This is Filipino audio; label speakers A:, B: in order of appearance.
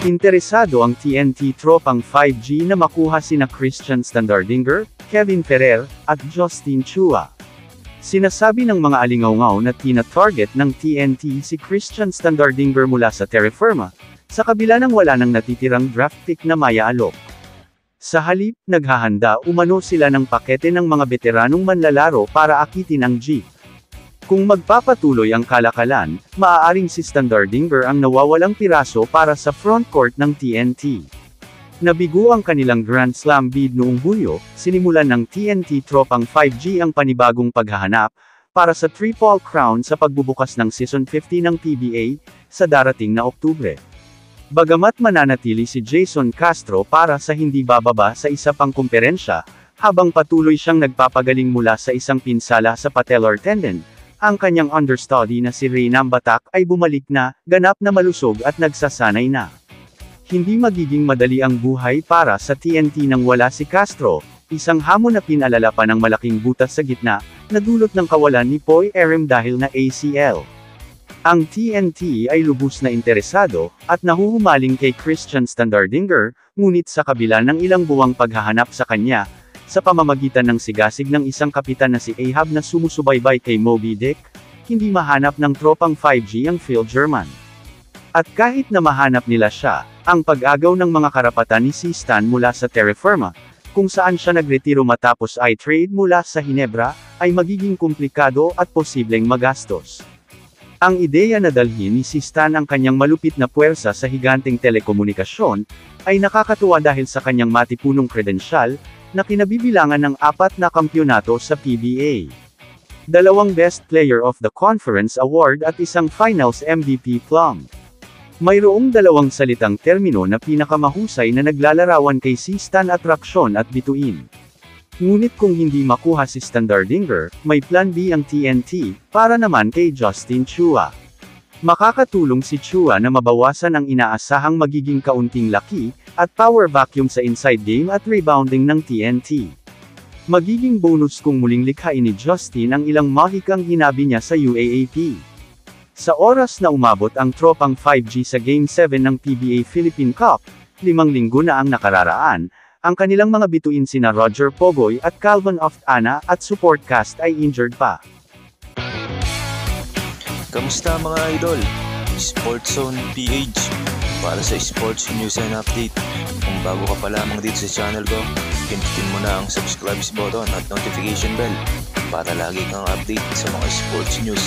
A: Interesado ang TNT tropang 5G na makuha sina Christian Standardinger, Kevin Ferrer, at Justin Chua. Sinasabi ng mga alingawngaw na tina-target ng TNT si Christian Standardinger mula sa Terra Firma, sa kabila ng wala nang natitirang draft pick na Maya Alok. Sa halip, naghahanda umano sila ng pakete ng mga veteranong manlalaro para akitin ang Jeep. Kung magpapatuloy ang kalakalan, maaaring si Standardinger ang nawawalang piraso para sa frontcourt ng TNT. Nabigo ang kanilang Grand Slam bid noong Hulyo, sinimulan ng TNT tropang 5G ang panibagong paghahanap para sa Triple Crown sa pagbubukas ng Season 50 ng PBA sa darating na Oktubre. Bagamat mananatili si Jason Castro para sa hindi bababa sa isa pang kumperensya, habang patuloy siyang nagpapagaling mula sa isang pinsala sa patellar tendon, ang kanyang understudy na si Reynam Batak ay bumalik na, ganap na malusog at nagsasanay na. Hindi magiging madali ang buhay para sa TNT nang wala si Castro, isang hamon na pinalala pa ng malaking butas sa gitna, na dulot ng kawalan ni Poy Aram dahil na ACL. Ang TNT ay lubos na interesado, at nahuhumaling kay Christian Standardinger, ngunit sa kabila ng ilang buwang paghahanap sa kanya, sa pamamagitan ng sigasig ng isang kapitan na si Ahab na sumusubaybay kay Moby Dick, hindi mahanap ng tropang 5G ang Phil German. At kahit na mahanap nila siya, ang pag-agaw ng mga karapatan ni si Stan mula sa Terra Firma, kung saan siya nagretiro matapos i-trade mula sa Hinebra, ay magiging komplikado at posibleng magastos. Ang ideya na dalhin ni si Stan ang kanyang malupit na puwersa sa higanteng telekomunikasyon, ay nakakatuwa dahil sa kanyang matipunong kredensyal, na kinabibilangan ng 4 na kampyonato sa PBA. 2 Best Player of the Conference Award at isang Finals MVP plum. Mayroong 2 salitang termino na pinakamahusay na naglalarawan kay si Stan: atraksyon at bituin. Ngunit kung hindi makuha si Standardinger, may plan B ang TNT, para naman kay Justin Chua. Makakatulong si Chua na mabawasan ang inaasahang magiging kaunting laki, at power vacuum sa inside game at rebounding ng TNT. Magiging bonus kung muling likhain ni Justin ang ilang mahikang hinabi niya sa UAAP. Sa oras na umabot ang tropang 5G sa Game 7 ng PBA Philippine Cup, 5 linggo na ang nakararaan, ang kanilang mga bituin sina Roger Pogoy at Calvin Oftana at support cast ay injured pa.
B: Kamusta mga idol? Sports Zone PH para sa sports news and update. Kung bago ka pa lamang dito sa channel ko, pindutin mo na ang subscribe button at notification bell para lagi kang update sa mga sports news.